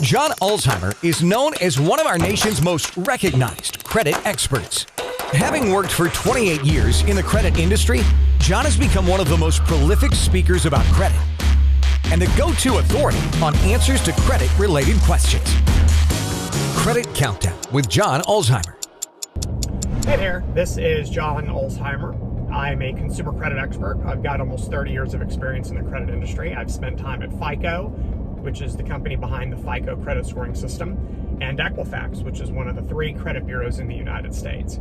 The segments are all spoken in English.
John Ulzheimer is known as one of our nation's most recognized credit experts. Having worked for 28 years in the credit industry, John has become one of the most prolific speakers about credit and the go-to authority on answers to credit-related questions. Credit Countdown with John Ulzheimer. Hey there, this is John Ulzheimer. I'm a consumer credit expert. I've got almost 30 years of experience in the credit industry. I've spent time at FICO, which is the company behind the FICO credit scoring system, and Equifax, which is one of the 3 credit bureaus in the United States.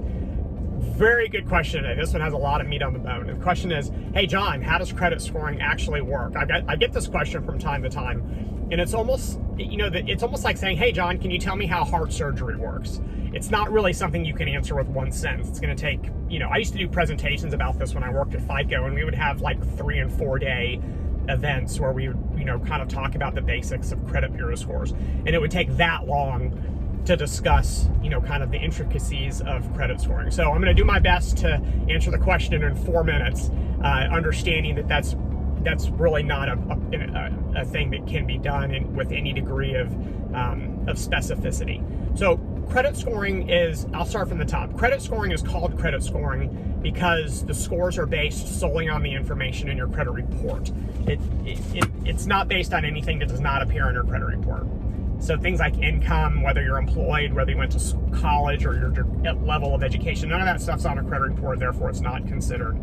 Very good question today. This one has a lot of meat on the bone. And the question is, hey John, how does credit scoring actually work? I get this question from time to time, and it's almost, it's almost like saying, hey John, can you tell me how heart surgery works? It's not really something you can answer with one sentence. It's going to take, I used to do presentations about this when I worked at FICO, and we would have like 3 and 4 day events where we would, kind of talk about the basics of credit bureau scores. And it would take that long to discuss, kind of the intricacies of credit scoring. So I'm going to do my best to answer the question in 4 minutes, understanding that that's really not a thing that can be done with any degree of specificity. So credit scoring is, I'll start from the top. Credit scoring is called credit scoring because the scores are based solely on the information in your credit report. It's not based on anything that does not appear in your credit report. So things like income, whether you're employed, whether you went to college or your level of education, none of that stuff's on a credit report, therefore it's not considered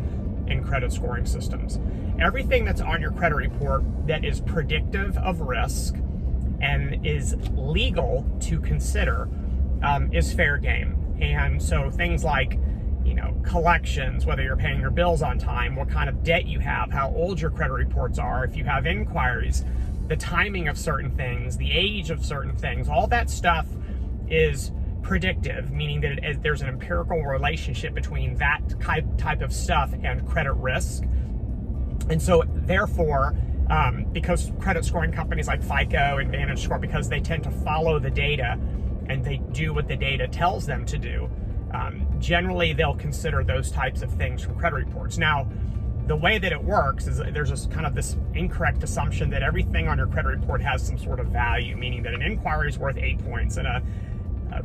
in credit scoring systems. Everything that's on your credit report that is predictive of risk and is legal to consider is fair game. And so things like, collections, whether you're paying your bills on time, what kind of debt you have, how old your credit reports are, if you have inquiries, the timing of certain things, the age of certain things, all that stuff is predictive, meaning that there's an empirical relationship between that type of stuff and credit risk. And so therefore, because credit scoring companies like FICO and VantageScore, because they tend to follow the data and they do what the data tells them to do, generally they'll consider those types of things from credit reports. Now, the way that it works is there's just kind of this incorrect assumption that everything on your credit report has some sort of value, meaning that an inquiry is worth 8 points and a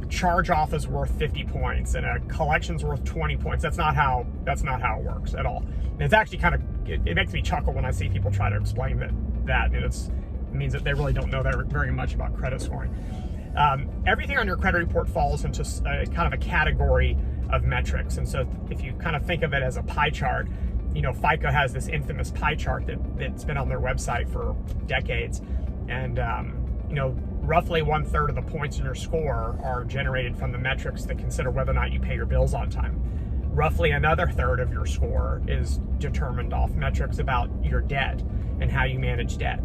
charge-off is worth 50 points and a collection's worth 20 points. That's not how it works at all. And it's actually kind of, it makes me chuckle when I see people try to explain that and it means that they really don't know very much about credit scoring. Everything on your credit report falls into kind of a category of metrics. And so if you kind of think of it as a pie chart, FICO has this infamous pie chart that's been on their website for decades. And, roughly 1/3 of the points in your score are generated from the metrics that consider whether or not you pay your bills on time. Roughly another 1/3 of your score is determined off metrics about your debt and how you manage debt.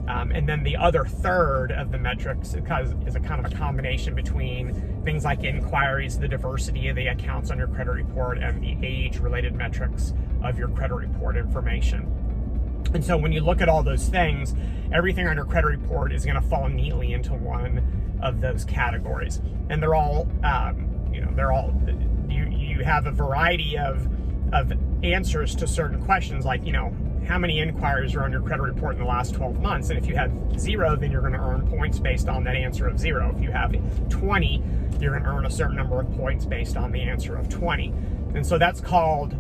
And then the other 1/3 of the metrics is a kind of a combination between things like inquiries, the diversity of the accounts on your credit report, and the age-related metrics of your credit report information. And so when you look at all those things, everything on your credit report is going to fall neatly into one of those categories. And they're all, you have a variety of answers to certain questions, like, how many inquiries are on your credit report in the last 12 months? And if you have 0, then you're going to earn points based on that answer of 0. If you have 20, you're going to earn a certain number of points based on the answer of 20. And so that's called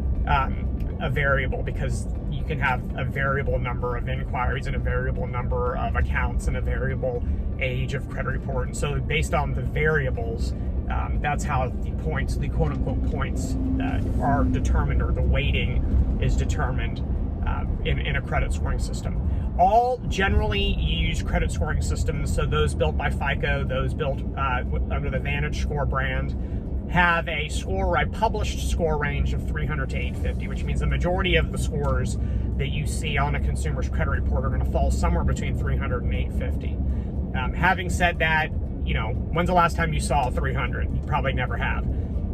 a variable, because you can have a variable number of inquiries and a variable number of accounts and a variable age of credit report. And so based on the variables, that's how the points, the quote-unquote points, are determined, or the weighting is determined in a credit scoring system. All generally use credit scoring systems, so those built by FICO, those built under the VantageScore brand, have a published score range of 300 to 850, which means the majority of the scores that you see on a consumer's credit report are going to fall somewhere between 300 and 850. Having said that, when's the last time you saw 300? You probably never have.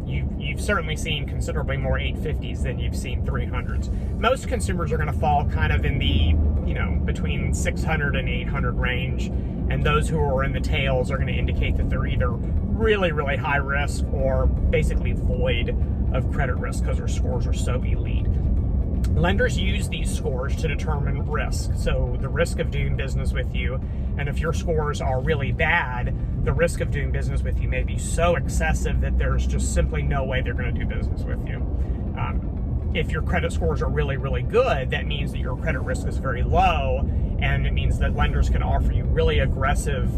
You've certainly seen considerably more 850s than you've seen 300s. Most consumers are going to fall kind of in the, between 600 and 800 range, and those who are in the tails are going to indicate that they're either really, really high risk or basically void of credit risk because their scores are so elite. Lenders use these scores to determine risk. So the risk of doing business with you And if your scores are really bad, the risk of doing business with you may be so excessive that there's just simply no way they're going to do business with you. If your credit scores are really, really good, that means that your credit risk is very low, and it means that lenders can offer you really aggressive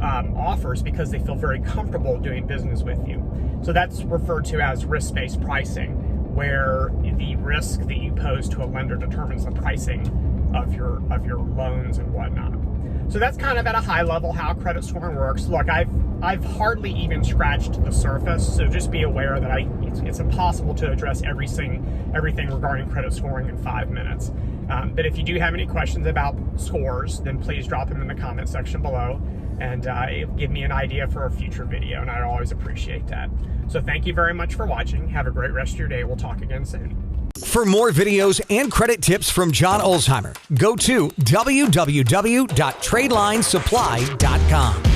offers because they feel very comfortable doing business with you. So that's referred to as risk-based pricing, where the risk that you pose to a lender determines the pricing of your loans and whatnot. So that's kind of at a high level how credit scoring works. Look, I've hardly even scratched the surface, so just be aware that it's impossible to address everything regarding credit scoring in 5 minutes. But if you do have any questions about scores, then please drop them in the comment section below, and give me an idea for a future video, and I'd always appreciate that. So thank you very much for watching. Have a great rest of your day. We'll talk again soon. For more videos and credit tips from John Ulzheimer, go to www.tradelinesupply.com.